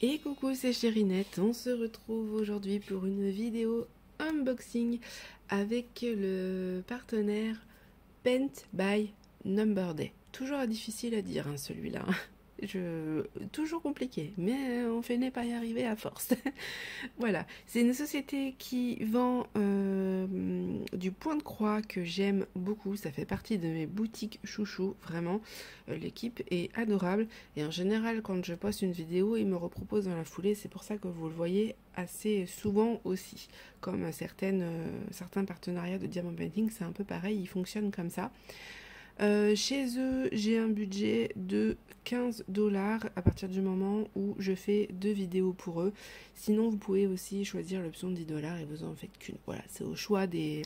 Et coucou, c'est Chérinette, on se retrouve aujourd'hui pour une vidéo unboxing avec le partenaire Paint by Number Day. Toujours difficile à dire celui-là, toujours compliqué, mais on finit par y arriver à force. Voilà, c'est une société qui vend du point de croix que j'aime beaucoup. Ça fait partie de mes boutiques chouchou, vraiment. L'équipe est adorable et en général, quand je poste une vidéo, ils me reproposent dans la foulée. C'est pour ça que vous le voyez assez souvent aussi. Comme certains partenariats de Diamond Painting, c'est un peu pareil, ils fonctionnent comme ça. Chez eux, j'ai un budget de 15$ à partir du moment où je fais 2 vidéos pour eux. Sinon, vous pouvez aussi choisir l'option de 10$ et vous en faites qu'une. Voilà, c'est au choix des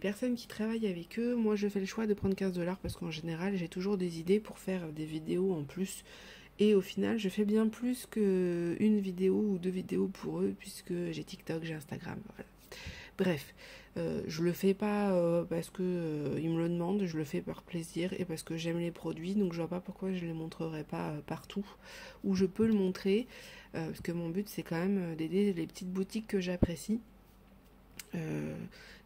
personnes qui travaillent avec eux. Moi, je fais le choix de prendre 15$ parce qu'en général, j'ai toujours des idées pour faire des vidéos en plus. Et au final, je fais bien plus qu'une vidéo ou 2 vidéos pour eux puisque j'ai TikTok, j'ai Instagram. Voilà. Bref, je le fais pas parce que ils me le demandent, je le fais par plaisir et parce que j'aime les produits, donc je vois pas pourquoi je les montrerai pas partout où je peux le montrer, parce que mon but c'est quand même d'aider les petites boutiques que j'apprécie.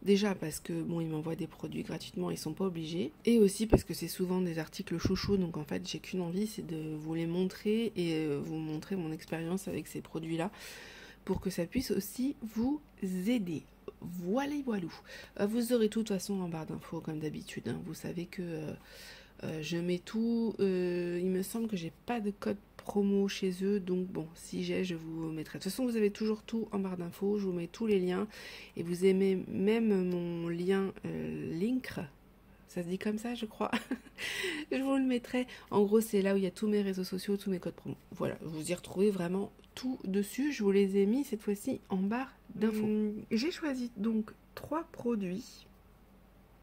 Déjà parce que bon, ils m'envoient des produits gratuitement, ils sont pas obligés, et aussi parce que c'est souvent des articles chouchous, donc en fait j'ai qu'une envie, c'est de vous les montrer et vous montrer mon expérience avec ces produits-là pour que ça puisse aussi vous aider. Voilà, voilou. Vous aurez tout de toute façon en barre d'infos comme d'habitude. Vous savez que je mets tout. Il me semble que j'ai pas de code promo chez eux, donc bon, si j'ai, je vous mettrai. De toute façon, vous avez toujours tout en barre d'infos. Je vous mets tous les liens et vous aimez même mon lien Linkr. Ça se dit comme ça, je crois. Je vous le mettrai. En gros, c'est là où il y a tous mes réseaux sociaux, tous mes codes promo. Voilà, vous y retrouvez vraiment tout dessus. Je vous les ai mis cette fois-ci en barre d'infos. J'ai choisi donc 3 produits.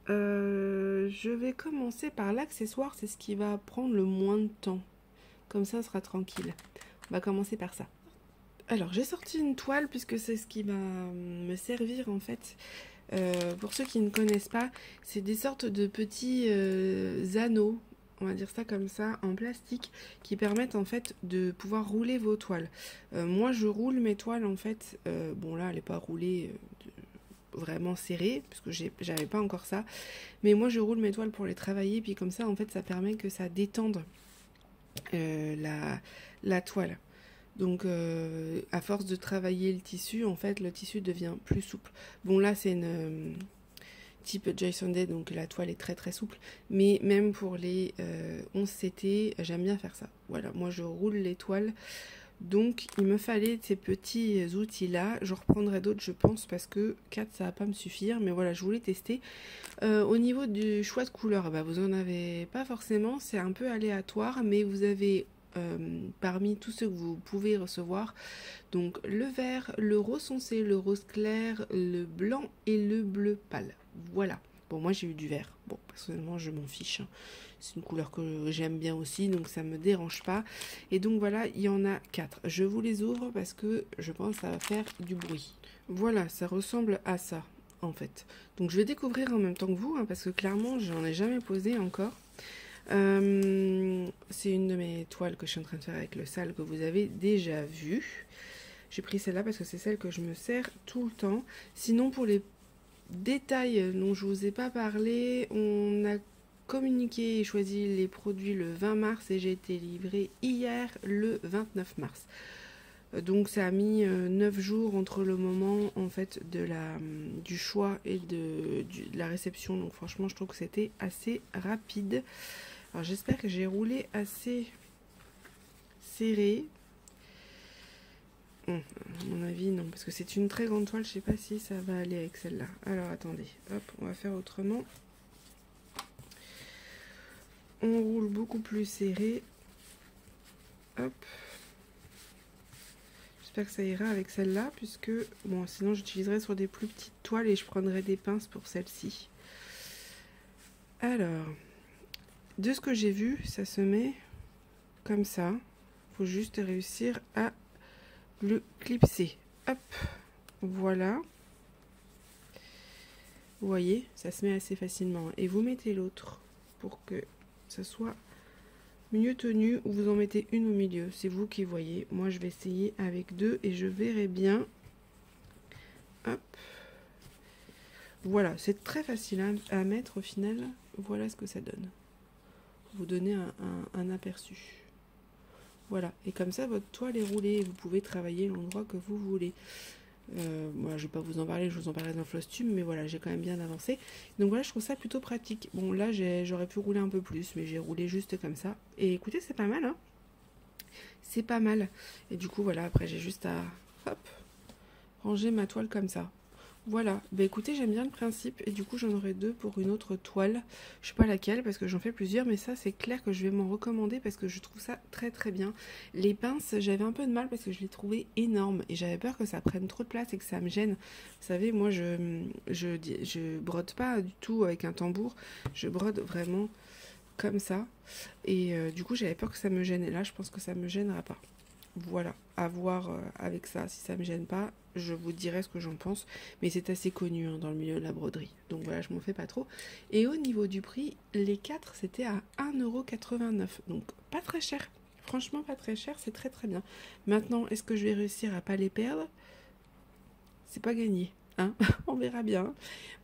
Je vais commencer par l'accessoire, c'est ce qui va prendre le moins de temps. Comme ça, on sera tranquille. On va commencer par ça. Alors, j'ai sorti une toile puisque c'est ce qui va me servir en fait. Pour ceux qui ne connaissent pas, c'est des sortes de petits anneaux, on va dire ça comme ça, en plastique, qui permettent en fait de pouvoir rouler vos toiles. Moi, je roule mes toiles en fait. Bon là, elle n'est pas roulée vraiment serrée, parce que j'avais pas encore ça. Mais moi, je roule mes toiles pour les travailler, puis comme ça, en fait, ça permet que ça détende la toile. Donc, à force de travailler le tissu, en fait, le tissu devient plus souple. Bon, là, c'est une type Jason Day, donc la toile est très très souple. Mais même pour les 11 CT, j'aime bien faire ça. Voilà, moi, je roule les toiles. Donc, il me fallait ces petits outils-là. J'en reprendrai d'autres, je pense, parce que 4, ça va pas me suffire. Mais voilà, je voulais tester. Au niveau du choix de couleur, bah, vous en avez pas forcément. C'est un peu aléatoire, mais vous avez parmi tous ceux que vous pouvez recevoir, donc le vert, le rose foncé, le rose clair, le blanc et le bleu pâle. Voilà. Bon, moi j'ai eu du vert. Bon, personnellement je m'en fiche. C'est une couleur que j'aime bien aussi, donc ça me dérange pas. Et donc voilà, il y en a 4. Je vous les ouvre parce que je pense que ça va faire du bruit. Voilà, ça ressemble à ça en fait. Donc je vais découvrir en même temps que vous, parce que clairement j'en ai jamais posé encore. C'est une de mes toiles que je suis en train de faire avec le sale que vous avez déjà vu. J'ai pris celle-là parce que c'est celle que je me sers tout le temps. Sinon, pour les détails dont je vous ai pas parlé, on a communiqué et choisi les produits le 20 mars et j'ai été livrée hier le 29 mars. Donc ça a mis 9 jours entre le moment en fait du choix et de la réception. Donc franchement, je trouve que c'était assez rapide. Alors j'espère que j'ai roulé assez serré. À mon avis non, parce que c'est une très grande toile, je sais pas si ça va aller avec celle-là. Alors attendez, hop, on va faire autrement. On roule beaucoup plus serré. Hop. J'espère que ça ira avec celle-là, puisque bon, sinon j'utiliserai sur des plus petites toiles et je prendrai des pinces pour celle-ci. Alors, de ce que j'ai vu, ça se met comme ça. Faut juste réussir à le clipser. Hop, voilà. Vous voyez, ça se met assez facilement. Et vous mettez l'autre pour que ça soit mieux tenue ou vous en mettez une au milieu. C'est vous qui voyez. Moi, je vais essayer avec 2 et je verrai bien. Hop. Voilà, c'est très facile à mettre au final. Voilà ce que ça donne. Vous donnez un aperçu. Voilà, et comme ça, votre toile est roulée. Vous pouvez travailler l'endroit que vous voulez. Moi, je vais pas vous en parler, je vous en parlerai dans le Flosstube, mais voilà, j'ai quand même bien avancé. Donc voilà, je trouve ça plutôt pratique. Bon, là, j'aurais pu rouler un peu plus, mais j'ai roulé juste comme ça. Et écoutez, c'est pas mal, hein. C'est pas mal. Et du coup, voilà, après, j'ai juste à, hop, ranger ma toile comme ça. Voilà, bah écoutez, j'aime bien le principe et du coup j'en aurai 2 pour une autre toile. Je sais pas laquelle parce que j'en fais plusieurs, mais ça c'est clair que je vais m'en recommander parce que je trouve ça très très bien. Les pinces, j'avais un peu de mal parce que je les trouvais énormes et j'avais peur que ça prenne trop de place et que ça me gêne. Vous savez, moi je brode pas du tout avec un tambour, je brode vraiment comme ça et du coup j'avais peur que ça me gêne et là je pense que ça me gênera pas. Voilà, à voir avec ça, si ça me gêne pas, je vous dirai ce que j'en pense, mais c'est assez connu hein, dans le milieu de la broderie, donc voilà, je m'en fais pas trop. Et au niveau du prix, les 4 c'était à 1,89 €, donc pas très cher, franchement pas très cher, c'est très très bien. Maintenant, est-ce que je vais réussir à pas les perdre? C'est pas gagné, hein. On verra bien.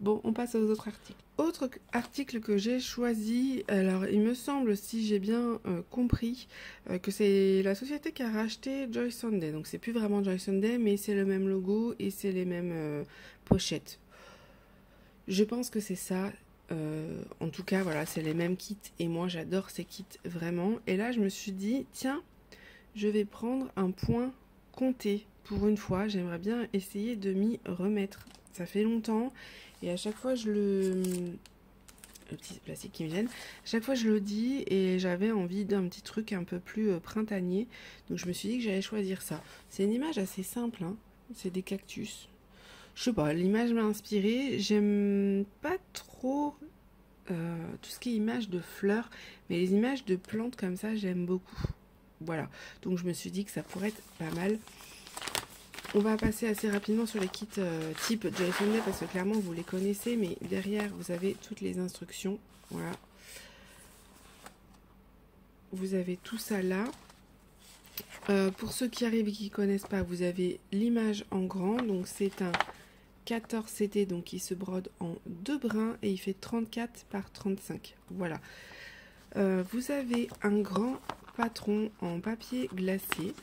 Bon, on passe aux autres articles. Autre article que j'ai choisi, alors il me semble, si j'ai bien compris, que c'est la société qui a racheté Joy Sunday. Donc c'est plus vraiment Joy Sunday, mais c'est le même logo et c'est les mêmes pochettes. Je pense que c'est ça. En tout cas, voilà, c'est les mêmes kits et moi j'adore ces kits vraiment. Et là, je me suis dit, tiens, je vais prendre un point compté. Pour une fois, j'aimerais bien essayer de m'y remettre. Ça fait longtemps et à chaque fois le petit plastique qui me gêne, à chaque fois je le dis et j'avais envie d'un petit truc un peu plus printanier, donc je me suis dit que j'allais choisir ça. C'est une image assez simple, hein. C'est des cactus. Je sais pas, l'image m'a inspirée. J'aime pas trop tout ce qui est image de fleurs, mais les images de plantes comme ça, j'aime beaucoup. Voilà, donc je me suis dit que ça pourrait être pas mal. On va passer assez rapidement sur les kits type Joy Sunday parce que clairement vous les connaissez, mais derrière vous avez toutes les instructions. Voilà. Vous avez tout ça là. Pour ceux qui arrivent et qui ne connaissent pas, vous avez l'image en grand. Donc c'est un 14 CT, donc il se brode en 2 brins et il fait 34 par 35. Voilà. Vous avez un grand patron en papier glacé.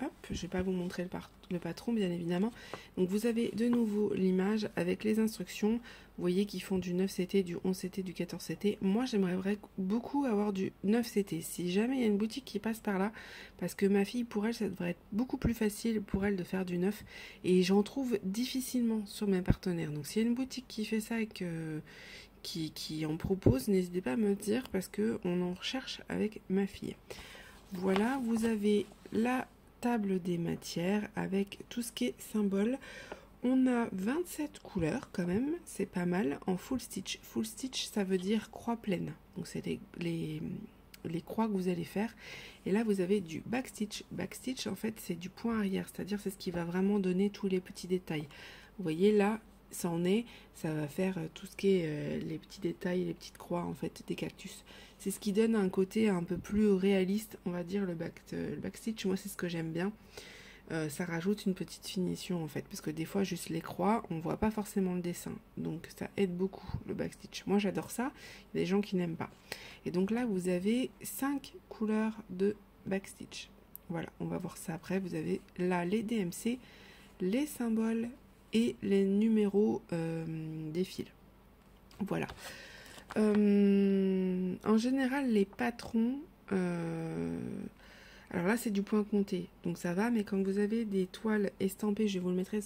Hop, je ne vais pas vous montrer le patron, bien évidemment. Donc vous avez de nouveau l'image avec les instructions. Vous voyez qu'ils font du 9CT, du 11CT, du 14CT. Moi, j'aimerais beaucoup avoir du 9CT. Si jamais il y a une boutique qui passe par là, parce que ma fille, pour elle, ça devrait être beaucoup plus facile pour elle de faire du 9. Et j'en trouve difficilement sur mes partenaires. Donc s'il y a une boutique qui fait ça et qui en propose, n'hésitez pas à me dire parce qu'on en recherche avec ma fille. Voilà, vous avez la table des matières avec tout ce qui est symbole. On a 27 couleurs quand même, c'est pas mal, en full stitch. Full stitch, ça veut dire croix pleine. Donc c'est les croix que vous allez faire. Et là, vous avez du backstitch. Backstitch, en fait, c'est du point arrière, c'est-à-dire c'est ce qui va vraiment donner tous les petits détails. Vous voyez là, ça va faire tout ce qui est les petits détails, les petites croix en fait des cactus. C'est ce qui donne un côté un peu plus réaliste, on va dire, le backstitch. Moi, c'est ce que j'aime bien. Ça rajoute une petite finition en fait, parce que des fois, juste les croix, on voit pas forcément le dessin. Donc, ça aide beaucoup le backstitch. Moi, j'adore ça. Il y a des gens qui n'aiment pas. Et donc là, vous avez 5 couleurs de backstitch. Voilà, on va voir ça après. Vous avez là les DMC, les symboles et les numéros des fils. Voilà. En général, les patrons, alors là c'est du point compté, donc ça va, mais quand vous avez des toiles estampées, je vous le mettrai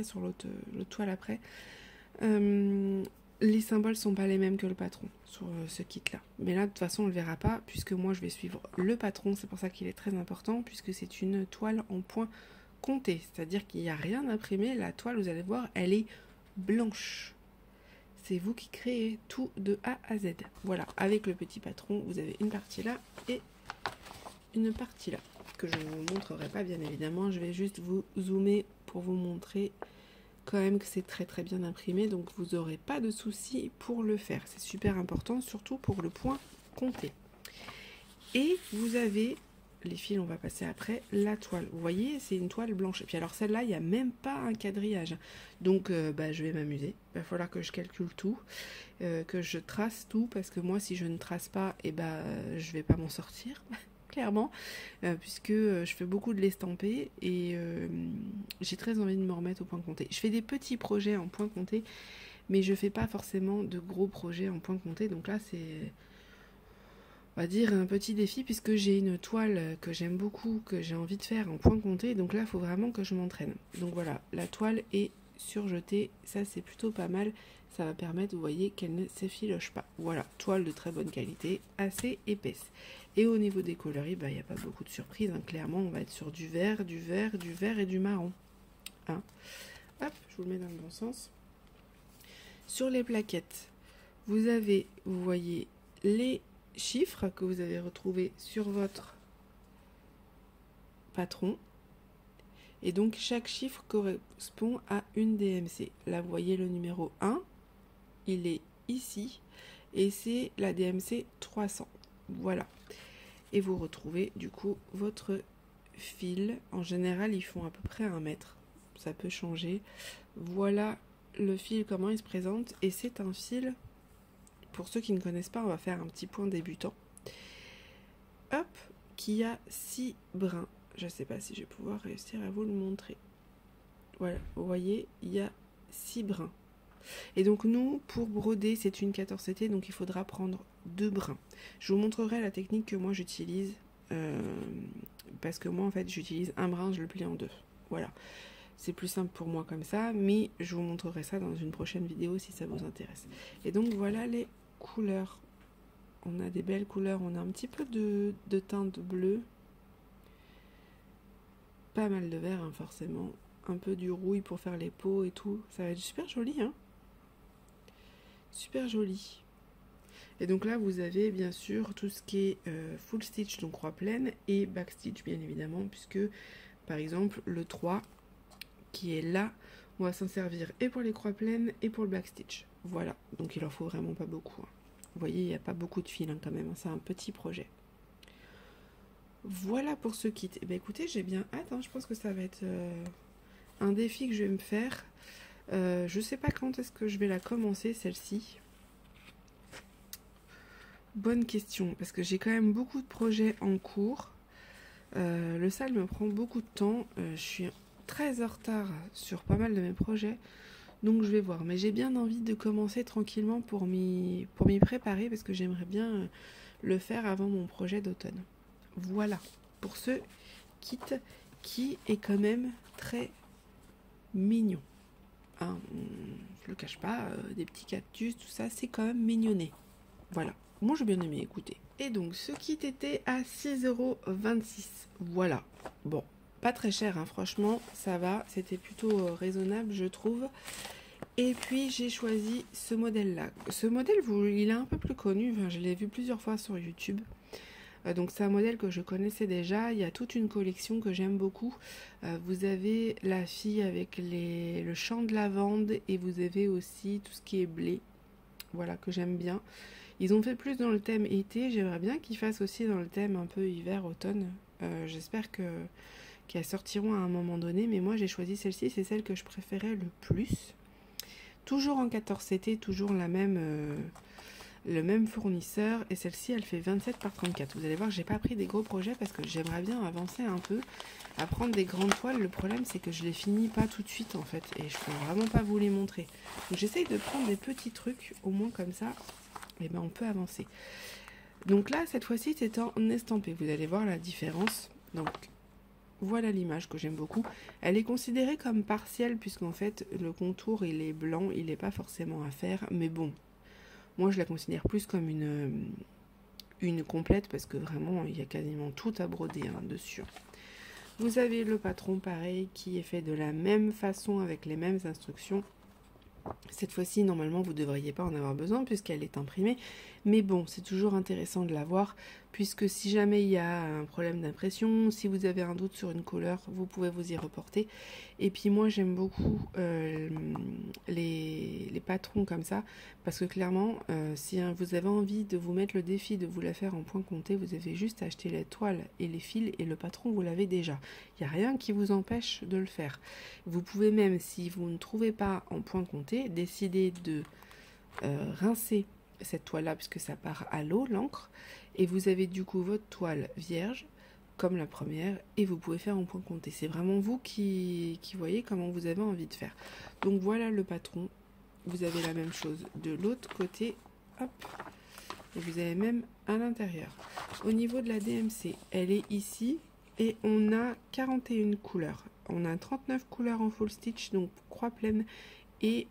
sur l'autre toile après, les symboles sont pas les mêmes que le patron sur ce kit là. Mais là de toute façon on le verra pas, puisque moi je vais suivre le patron, c'est pour ça qu'il est très important, puisque c'est une toile en point compté, c'est-à-dire qu'il n'y a rien imprimé. La toile, vous allez voir, elle est blanche. C'est vous qui créez tout de A à Z. Voilà, avec le petit patron, vous avez une partie là et une partie là, que je ne vous montrerai pas bien évidemment. Je vais juste vous zoomer pour vous montrer quand même que c'est très très bien imprimé, donc vous n'aurez pas de soucis pour le faire. C'est super important, surtout pour le point compté. Et vous avez, les fils on va passer après, la toile. Vous voyez, c'est une toile blanche. Et puis alors celle-là, il n'y a même pas un quadrillage. Donc je vais m'amuser. Il va falloir que je calcule tout, que je trace tout, parce que moi, si je ne trace pas, je vais pas m'en sortir. Clairement, puisque je fais beaucoup de l'estampé et j'ai très envie de me remettre au point compté. Je fais des petits projets en point compté, mais je fais pas forcément de gros projets en point compté. Donc là, c'est, on va dire, un petit défi, puisque j'ai une toile que j'aime beaucoup, que j'ai envie de faire en point compté. Donc là, il faut vraiment que je m'entraîne. Donc voilà, la toile est surjetée. Ça, c'est plutôt pas mal. Ça va permettre, vous voyez, qu'elle ne s'effiloche pas. Voilà, toile de très bonne qualité, assez épaisse. Et au niveau des coloris, il n'y a pas beaucoup de surprises. Hein. Clairement, on va être sur du vert, du vert, du vert et du marron. Hein. Hop, je vous le mets dans le bon sens. Sur les plaquettes, vous avez, vous voyez, les chiffres que vous avez retrouvés sur votre patron. Et donc, chaque chiffre correspond à une DMC. Là, vous voyez le numéro 1. Il est ici. Et c'est la DMC 300. Voilà. Et vous retrouvez du coup votre fil. En général, ils font à peu près 1 mètre. Ça peut changer. Voilà le fil, comment il se présente. Et c'est un fil, pour ceux qui ne connaissent pas, on va faire un petit point débutant. Hop, qui a 6 brins. Je ne sais pas si je vais pouvoir réussir à vous le montrer. Voilà, vous voyez, il y a 6 brins. Et donc nous, pour broder, c'est une 14CT, donc il faudra prendre 2 brins. Je vous montrerai la technique que moi j'utilise, parce que moi en fait j'utilise un brin, je le plie en 2. Voilà, c'est plus simple pour moi comme ça, mais je vous montrerai ça dans une prochaine vidéo si ça vous intéresse. Et donc voilà les couleurs. On a des belles couleurs, on a un petit peu de teinte bleue, pas mal de vert hein, forcément, un peu du rouille pour faire les peaux et tout, ça va être super joli hein. Super joli. Et donc là, vous avez bien sûr tout ce qui est full stitch, donc croix pleine, et back stitch, bien évidemment, puisque, par exemple, le 3, qui est là, on va s'en servir et pour les croix pleines et pour le back stitch. Voilà, donc il en faut vraiment pas beaucoup. Hein. Vous voyez, il n'y a pas beaucoup de fil hein, quand même, hein. C'est un petit projet. Voilà pour ce kit. Eh bien, écoutez, j'ai bien hâte, hein. Je pense que ça va être un défi que je vais me faire. Je sais pas quand est-ce que je vais la commencer celle-ci. Bonne question, parce que j'ai quand même beaucoup de projets en cours. Le sale me prend beaucoup de temps. Je suis très en retard sur pas mal de mes projets. Donc je vais voir. Mais j'ai bien envie de commencer tranquillement pour m'y préparer, parce que j'aimerais bien le faire avant mon projet d'automne. Voilà, pour ce kit qui est quand même très mignon. Hein, je le cache pas, des petits cactus, tout ça, c'est quand même mignonné. Voilà, moi j'ai bien aimé, écouter. Et donc, ce kit était à 6,26 €. Voilà, bon, pas très cher, hein, franchement, ça va, c'était plutôt raisonnable, je trouve. Et puis, j'ai choisi ce modèle-là. Ce modèle, il est un peu plus connu, enfin, je l'ai vu plusieurs fois sur YouTube. Donc c'est un modèle que je connaissais déjà, il y a toute une collection que j'aime beaucoup. Vous avez la fille avec le champ de lavande et vous avez aussi tout ce qui est blé, voilà, que j'aime bien. Ils ont fait plus dans le thème été, j'aimerais bien qu'ils fassent aussi dans le thème un peu hiver-automne. J'espère qu'elles sortiront à un moment donné, mais moi j'ai choisi celle-ci, c'est celle que je préférais le plus. Toujours en 14CT, toujours la même... le même fournisseur, et celle-ci elle fait 27 par 34. Vous allez voir, j'ai pas pris des gros projets parce que j'aimerais bien avancer un peu à prendre des grandes toiles. Le problème c'est que je les finis pas tout de suite en fait, et je peux vraiment pas vous les montrer. Donc j'essaye de prendre des petits trucs, au moins comme ça, et ben on peut avancer. Donc là cette fois-ci c'est en estampé, vous allez voir la différence. Donc voilà l'image que j'aime beaucoup. Elle est considérée comme partielle puisqu'en fait le contour il est blanc, il n'est pas forcément à faire, mais bon. Moi, je la considère plus comme une complète parce que vraiment, il y a quasiment tout à broder hein, dessus. Vous avez le patron pareil qui est fait de la même façon avec les mêmes instructions. Cette fois-ci, normalement, vous ne devriez pas en avoir besoin puisqu'elle est imprimée. Mais bon, c'est toujours intéressant de l'avoir, puisque si jamais il y a un problème d'impression, si vous avez un doute sur une couleur, vous pouvez vous y reporter. Et puis moi, j'aime beaucoup les patrons comme ça, parce que clairement, si vous avez envie de vous mettre le défi de vous la faire en point compté, vous avez juste à acheter les toiles et les fils, et le patron, vous l'avez déjà. Il n'y a rien qui vous empêche de le faire. Vous pouvez même, si vous ne trouvez pas en point compté, décider de rincer cette toile là puisque ça part à l'eau, l'encre, et vous avez du coup votre toile vierge comme la première et vous pouvez faire en point compté. C'est vraiment vous qui voyez comment vous avez envie de faire. Donc voilà le patron. Vous avez la même chose de l'autre côté, hop, et vous avez même à l'intérieur. Au niveau de la DMC, elle est ici et on a 41 couleurs. On a 39 couleurs en full stitch, donc croix pleine, et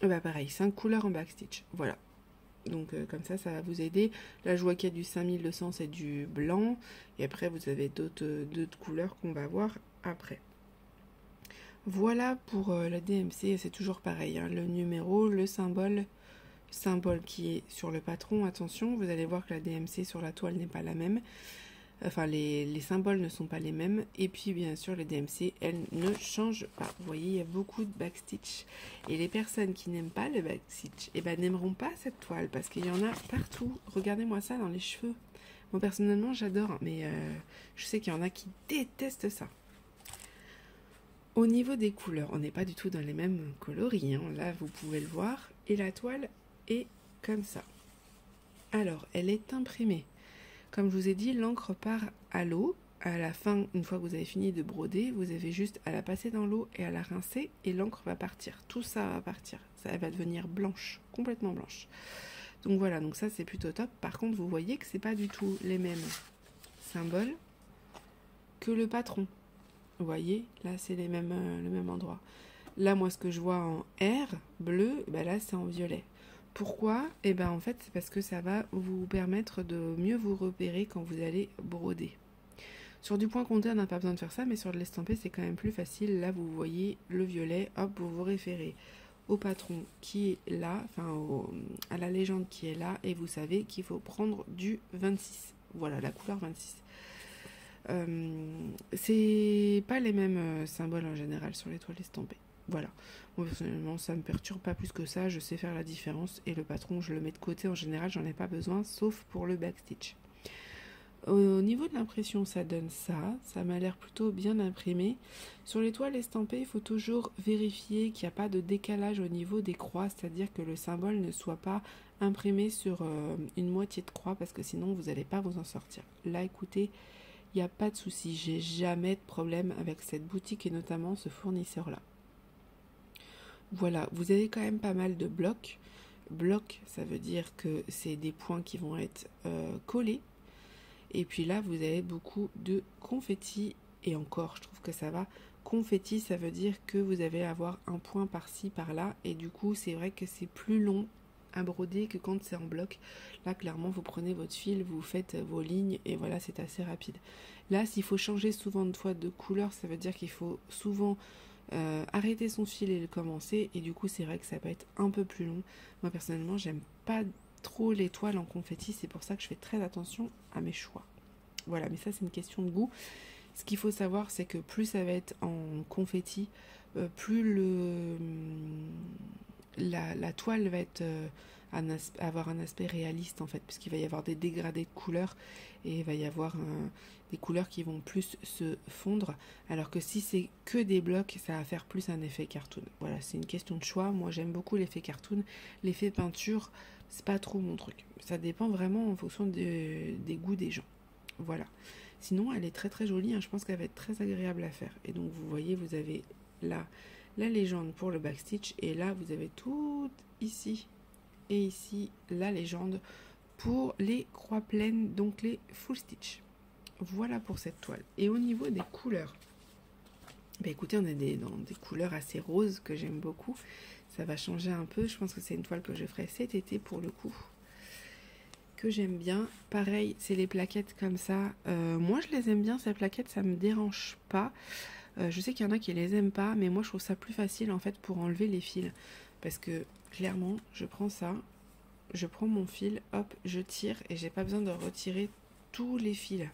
bah pareil, 5 couleurs en backstitch. Voilà. Donc comme ça va vous aider. Là, je vois qu'il y a du 5200, c'est du blanc. Et après, vous avez d'autres couleurs qu'on va voir après. Voilà pour la DMC. C'est toujours pareil, hein. Le numéro, le symbole qui est sur le patron. Attention, vous allez voir que la DMC sur la toile n'est pas la même. Enfin, les symboles ne sont pas les mêmes. Et puis, bien sûr, les DMC, elles ne changent pas. Vous voyez, il y a beaucoup de backstitch. Et les personnes qui n'aiment pas le backstitch, eh ben, n'aimeront pas cette toile parce qu'il y en a partout. Regardez-moi ça dans les cheveux. Moi, personnellement, j'adore. Mais je sais qu'il y en a qui détestent ça. Au niveau des couleurs, on n'est pas du tout dans les mêmes coloris, hein. Là, vous pouvez le voir. Et la toile est comme ça. Alors, elle est imprimée. Comme je vous ai dit, l'encre part à l'eau. À la fin, une fois que vous avez fini de broder, vous avez juste à la passer dans l'eau et à la rincer et l'encre va partir. Tout ça va partir. Ça va devenir blanche, complètement blanche. Donc voilà, donc ça c'est plutôt top. Par contre, vous voyez que c'est pas du tout les mêmes symboles que le patron. Vous voyez, là c'est le même endroit. Là, moi, ce que je vois en R, bleu, ben là c'est en violet. Pourquoi? Eh bien en fait c'est parce que ça va vous permettre de mieux vous repérer quand vous allez broder. Sur du point compté on n'a pas besoin de faire ça, mais sur de l'estampé c'est quand même plus facile. Là vous voyez le violet, hop, vous vous référez au patron qui est là, enfin à la légende qui est là, et vous savez qu'il faut prendre du 26. Voilà, la couleur 26. C'est pas les mêmes symboles en général sur les toiles estampées. Voilà, moi personnellement ça me perturbe pas plus que ça, je sais faire la différence et le patron je le mets de côté en général, j'en ai pas besoin sauf pour le backstitch. Au niveau de l'impression ça donne ça m'a l'air plutôt bien imprimé. Sur les toiles estampées il faut toujours vérifier qu'il n'y a pas de décalage au niveau des croix, c'est-à-dire que le symbole ne soit pas imprimé sur une moitié de croix parce que sinon vous n'allez pas vous en sortir. Là écoutez, il n'y a pas de souci, j'ai jamais de problème avec cette boutique et notamment ce fournisseur là. Voilà, vous avez quand même pas mal de blocs. Blocs, ça veut dire que c'est des points qui vont être collés. Et puis là, vous avez beaucoup de confettis. Et encore, je trouve que ça va. Confetti, ça veut dire que vous allez avoir un point par-ci, par-là. Et du coup, c'est vrai que c'est plus long à broder que quand c'est en bloc. Là, clairement, vous prenez votre fil, vous faites vos lignes. Et voilà, c'est assez rapide. Là, s'il faut changer souvent de fois de couleur, ça veut dire qu'il faut souvent... arrêter son fil et le commencer, et du coup c'est vrai que ça peut être un peu plus long. Moi personnellement j'aime pas trop les toiles en confetti, c'est pour ça que je fais très attention à mes choix. Voilà, mais ça c'est une question de goût. Ce qu'il faut savoir c'est que plus ça va être en confetti, plus la toile va être avoir un aspect réaliste en fait, puisqu'il va y avoir des dégradés de couleurs et il va y avoir des couleurs qui vont plus se fondre, alors que si c'est que des blocs ça va faire plus un effet cartoon. Voilà, c'est une question de choix. Moi j'aime beaucoup l'effet cartoon, l'effet peinture c'est pas trop mon truc, ça dépend vraiment en fonction des goûts des gens. Voilà, sinon elle est très très jolie, hein. Je pense qu'elle va être très agréable à faire. Et donc vous voyez, vous avez là la légende pour le backstitch, et là vous avez tout ici et ici la légende pour les croix pleines, donc les full stitch. Voilà pour cette toile. Et au niveau des couleurs, bah écoutez, on est dans des couleurs assez roses que j'aime beaucoup. Ça va changer un peu, je pense que c'est une toile que je ferai cet été pour le coup, que j'aime bien. Pareil, c'est les plaquettes comme ça. Moi je les aime bien ces plaquettes, ça me dérange pas. Je sais qu'il y en a qui les aiment pas, mais moi je trouve ça plus facile en fait pour enlever les fils. Parce que clairement, je prends ça, je prends mon fil, hop, je tire et j'ai pas besoin de retirer tous les fils.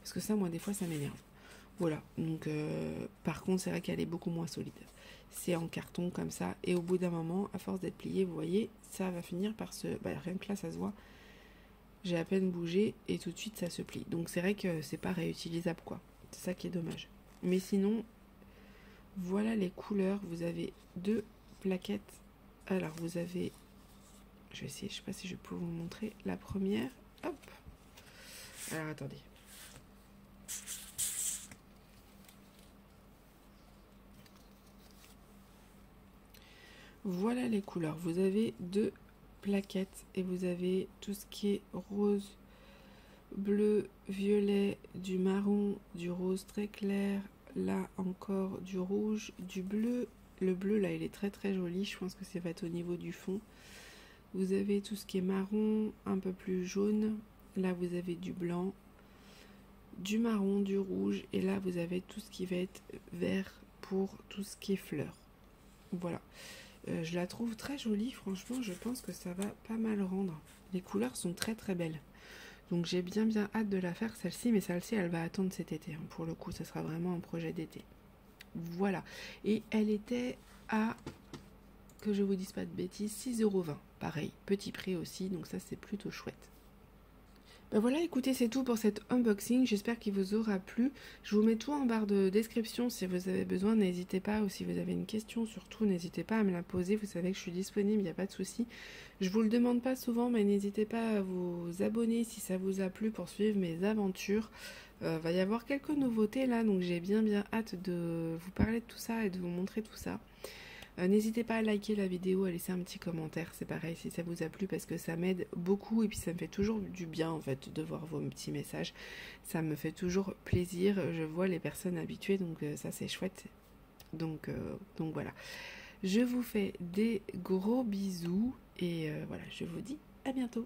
Parce que ça, moi, des fois, ça m'énerve. Voilà, donc par contre, c'est vrai qu'elle est beaucoup moins solide. C'est en carton comme ça, et au bout d'un moment, à force d'être plié, vous voyez, ça va finir par se... rien que là, ça se voit. J'ai à peine bougé, et tout de suite, ça se plie. Donc c'est vrai que c'est pas réutilisable, quoi. C'est ça qui est dommage. Mais sinon, voilà les couleurs. Vous avez 2 plaquettes. Alors, vous avez... Je vais essayer, je sais pas si je peux vous montrer. La première, hop. Alors, attendez. Voilà les couleurs. Vous avez 2 plaquettes et vous avez tout ce qui est rose, bleu, violet, du marron, du rose très clair, là encore du rouge, du bleu. Le bleu là il est très très joli, je pense que c'est va être au niveau du fond. Vous avez tout ce qui est marron, un peu plus jaune, là vous avez du blanc, du marron, du rouge et là vous avez tout ce qui va être vert pour tout ce qui est fleurs. Voilà. Je la trouve très jolie, franchement, je pense que ça va pas mal rendre. Les couleurs sont très très belles. Donc j'ai bien hâte de la faire celle-ci, mais celle-ci elle va attendre cet été. Hein. Pour le coup, ça sera vraiment un projet d'été. Voilà. Et elle était à, que je vous dise pas de bêtises, 6,20 €. Pareil, petit prix aussi, donc ça c'est plutôt chouette. Ben voilà, écoutez, c'est tout pour cet unboxing. J'espère qu'il vous aura plu. Je vous mets tout en barre de description si vous avez besoin. N'hésitez pas, ou si vous avez une question, surtout, n'hésitez pas à me la poser. Vous savez que je suis disponible, il n'y a pas de souci. Je vous le demande pas souvent, mais n'hésitez pas à vous abonner si ça vous a plu pour suivre mes aventures. Va y avoir quelques nouveautés là, donc j'ai bien hâte de vous parler de tout ça et de vous montrer tout ça. N'hésitez pas à liker la vidéo, à laisser un petit commentaire, c'est pareil si ça vous a plu parce que ça m'aide beaucoup et puis ça me fait toujours du bien en fait de voir vos petits messages. Ça me fait toujours plaisir, je vois les personnes habituées donc ça c'est chouette. Donc voilà. Je vous fais des gros bisous et voilà, je vous dis à bientôt.